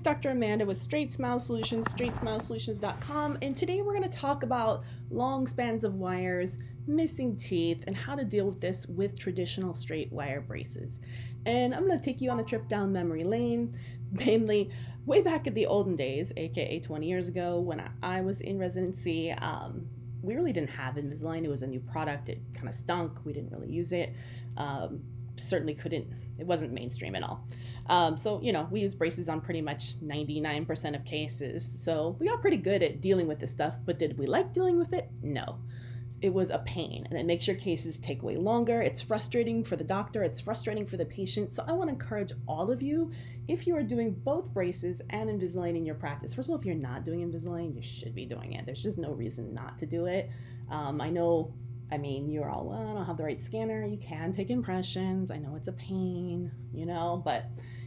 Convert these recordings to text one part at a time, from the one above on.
It's Dr. Amanda with StraightSmile Solutions, StraightSmileSolutions.com, and today we're going to talk about long spans of wires, missing teeth, and how to deal with this with traditional straight wire braces. And I'm going to take you on a trip down memory lane, mainly way back in the olden days, aka 20 years ago when I was in residency. We really didn't have Invisalign. It was a new product. It kind of stunk. We didn't really use it. Certainly couldn't, it wasn't mainstream at all. We use braces on pretty much 99% of cases. So we got pretty good at dealing with this stuff, but did we like dealing with it? No. It was a pain, and it makes your cases take way longer. It's frustrating for the doctor. It's frustrating for the patient. So I want to encourage all of you, if you are doing both braces and Invisalign in your practice. First of all, if you're not doing Invisalign, you should be doing it. There's just no reason not to do it. You're all, well, I don't have the right scanner. You can take impressions. I know it's a pain, but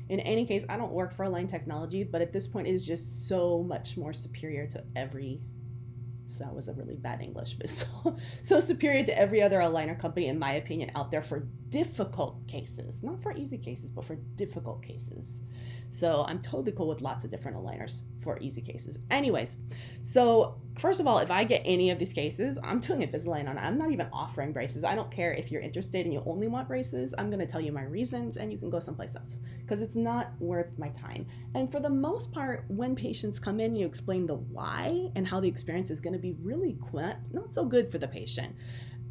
in any case, I don't work for Align Technology, but at this point it is just so much more superior to so that was a really bad English, but so superior to every other aligner company, in my opinion, out there for difficult cases, not for easy cases, but for difficult cases. So I'm totally cool with lots of different aligners for easy cases. Anyways, so first of all, if I get any of these cases, I'm doing Invisalign on. I'm not even offering braces. I don't care if you're interested and you only want braces. I'm going to tell you my reasons, and you can go someplace else because it's not worth my time. And for the most part, when patients come in, you explain the why and how the experience is going to be really not so good for the patient.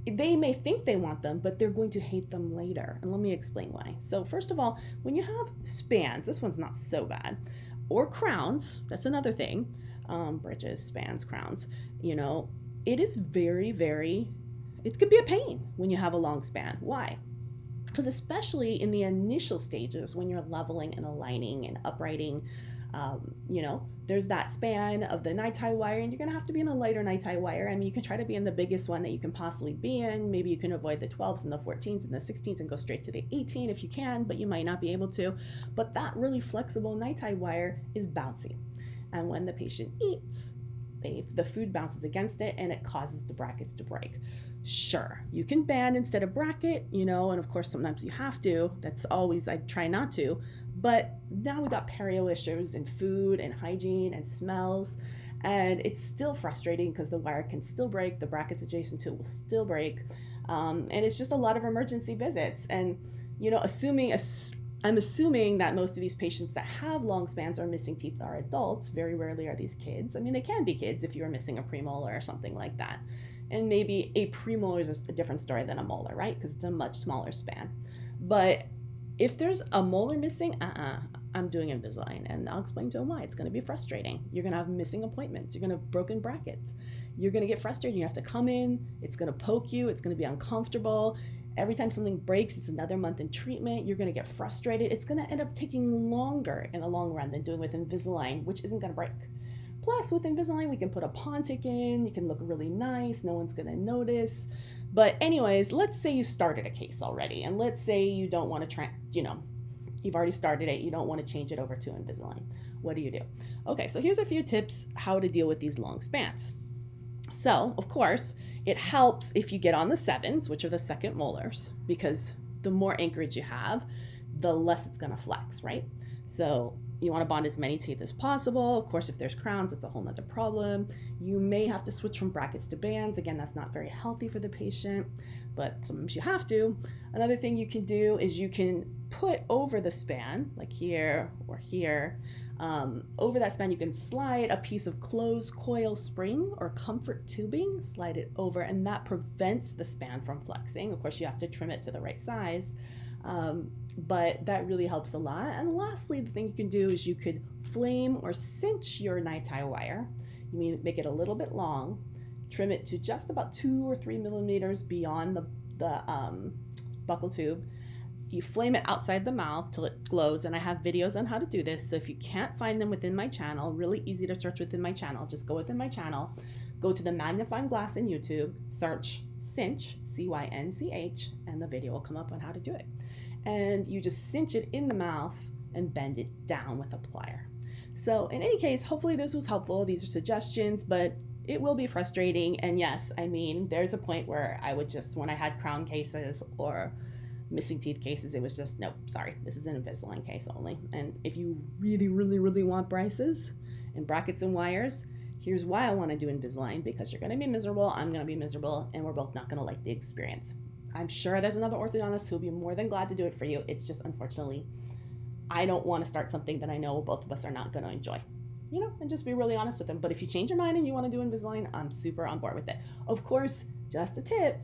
They may think they want them, but they're going to hate them later. And let me explain why. So first of all, when you have spans, this one's not so bad, or crowns, that's another thing, bridges, spans, crowns, it is it can be a pain when you have a long span. Why? Because especially in the initial stages when you're leveling and aligning and uprighting, there's that span of the night-tie wire, and you're going to have to be in a lighter night-tie wire. I mean, you can try to be in the biggest one that you can possibly be in. Maybe you can avoid the 12s and the 14s and the 16s and go straight to the 18 if you can, but you might not be able to. But that really flexible night-tie wire is bouncy. And when the patient eats, the food bounces against it and it causes the brackets to break. Sure, you can band instead of bracket, and of course sometimes you have to. That's always, I try not to. But now we got perio issues and food and hygiene and smells, and it's still frustrating because the wire can still break, the brackets adjacent to it will still break, and it's just a lot of emergency visits. And I'm assuming that most of these patients that have long spans or missing teeth are adults. Very rarely are these kids. I mean, they can be kids if you're missing a premolar or something like that. And maybe a premolar is a different story than a molar, right? Because it's a much smaller span. But if there's a molar missing, I'm doing Invisalign, and I'll explain to them why. It's going to be frustrating. You're going to have missing appointments. You're going to have broken brackets. You're going to get frustrated. You have to come in. It's going to poke you. It's going to be uncomfortable. Every time something breaks, it's another month in treatment. You're going to get frustrated. It's going to end up taking longer in the long run than doing with Invisalign, which isn't going to break. Plus, with Invisalign, we can put a Pontic in. You can look really nice. No one's going to notice. But anyways, let's say you started a case already, and let's say you don't want to you've already started it. You don't want to change it over to Invisalign. What do you do? Okay, so here's a few tips how to deal with these long spans. So, of course, it helps if you get on the 7s, which are the second molars, because the more anchorage you have, the less it's going to flex, right? So you want to bond as many teeth as possible. Of course, if there's crowns, it's a whole nother problem. You may have to switch from brackets to bands. Again, that's not very healthy for the patient, but sometimes you have to. Another thing you can do is you can put over the span, like here or here, over that span, you can slide a piece of closed coil spring or comfort tubing, slide it over, and that prevents the span from flexing. Of course, you have to trim it to the right size, but that really helps a lot. And lastly, the thing you can do is you could flame or cinch your night-tie wire. You make it a little bit long, trim it to just about 2 or 3 millimeters beyond the buccal tube. You flame it outside the mouth till it glows, and I have videos on how to do this. So if you can't find them within my channel, really easy to search within my channel, just go within my channel, go to the magnifying glass in YouTube, search cinch, C-Y-N-C-H, and the video will come up on how to do it. And you just cinch it in the mouth and bend it down with a plier. So in any case, hopefully this was helpful. These are suggestions, but it will be frustrating. And yes, there's a point where I would just, when I had crown cases or missing teeth cases, it was just, nope, sorry, this is an Invisalign case only. And if you really, really, really want braces and brackets and wires, here's why I want to do Invisalign, because you're going to be miserable, I'm going to be miserable, and we're both not going to like the experience. I'm sure there's another orthodontist who'll be more than glad to do it for you. It's just, unfortunately, I don't want to start something that I know both of us are not going to enjoy. And just be really honest with them. But if you change your mind and you want to do Invisalign, I'm super on board with it. Of course, just a tip,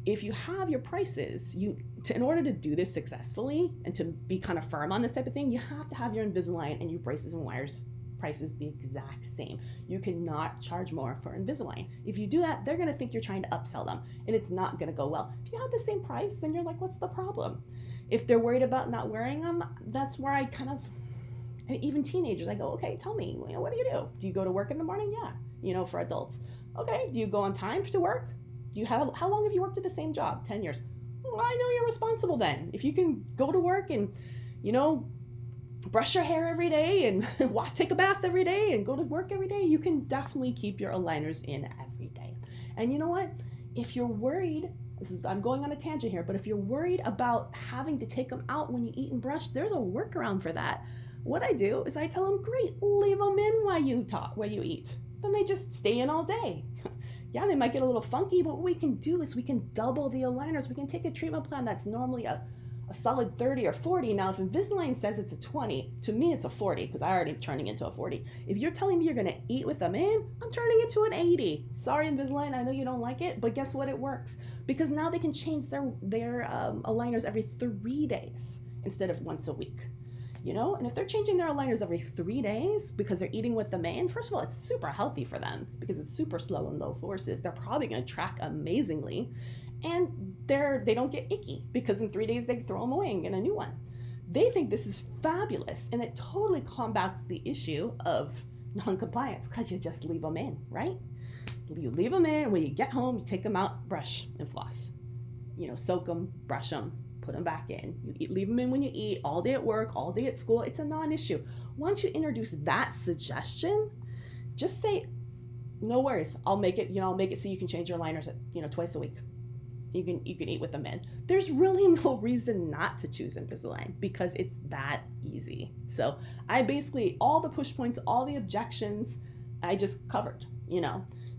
if you have your prices, in order to do this successfully and to be kind of firm on this type of thing, you have to have your Invisalign and your braces and wires prices the exact same. You cannot charge more for Invisalign. If you do that, they're going to think you're trying to upsell them, and it's not going to go well. If you have the same price, then you're like, what's the problem? If they're worried about not wearing them, that's where I kind of, even teenagers, I go, okay, tell me, what do you do? Do you go to work in the morning? Yeah. For adults. Okay. Do you go on time to work? How long have you worked at the same job? 10 years. Well, I know you're responsible then. If you can go to work and, brush your hair every day and take a bath every day and go to work every day, you can definitely keep your aligners in every day. And you know what? If you're worried, I'm going on a tangent here, but if you're worried about having to take them out when you eat and brush, there's a workaround for that. What I do is I tell them, great, leave them in while you eat. Then they just stay in all day. Yeah, they might get a little funky, but what we can do is we can double the aligners. We can take a treatment plan that's normally a solid 30 or 40. Now, if Invisalign says it's a 20, to me it's a 40, because I already turning into a 40. If you're telling me you're going to eat with them in, I'm turning it to an 80. Sorry, Invisalign, I know you don't like it, but guess what? It works. Because now they can change their aligners every 3 days instead of once a week. And if they're changing their aligners every 3 days because they're eating with them in, first of all, it's super healthy for them because it's super slow and low forces. They're probably going to track amazingly. And they don't get icky because in 3 days they throw them away and get a new one. They think this is fabulous, and it totally combats the issue of non-compliance because you just leave them in, right? You leave them in, and when you get home, you take them out, brush and floss. Soak them, brush them, put them back in. Leave them in when you eat, all day at work, all day at school. It's a non-issue. Once you introduce that suggestion, just say, no worries, I'll make it so you can change your aligners twice a week. You can eat with them in. There's really no reason not to choose Invisalign because it's that easy. So I basically, all the push points, all the objections, I just covered,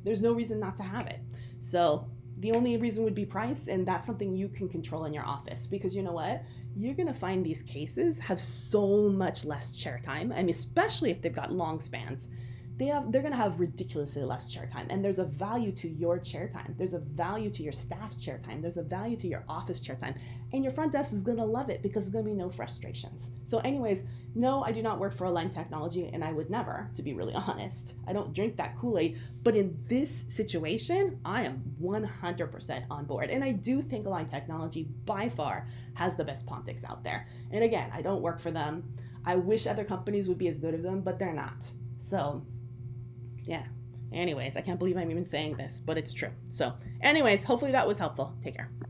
There's no reason not to have it. So the only reason would be price, and that's something you can control in your office because you know what? You're going to find these cases have so much less chair time. I mean, especially if they've got long spans. They're going to have ridiculously less chair time, and there's a value to your chair time. There's a value to your staff's chair time. There's a value to your office chair time, and your front desk is going to love it because there's going to be no frustrations. So anyways, no, I do not work for Align Technology, and I would never, to be really honest. I don't drink that Kool-Aid, but in this situation, I am 100% on board, and I do think Align Technology by far has the best Pontics out there. And again, I don't work for them. I wish other companies would be as good as them, but they're not. So yeah. Anyways, I can't believe I'm even saying this, but it's true. So anyways, hopefully that was helpful. Take care.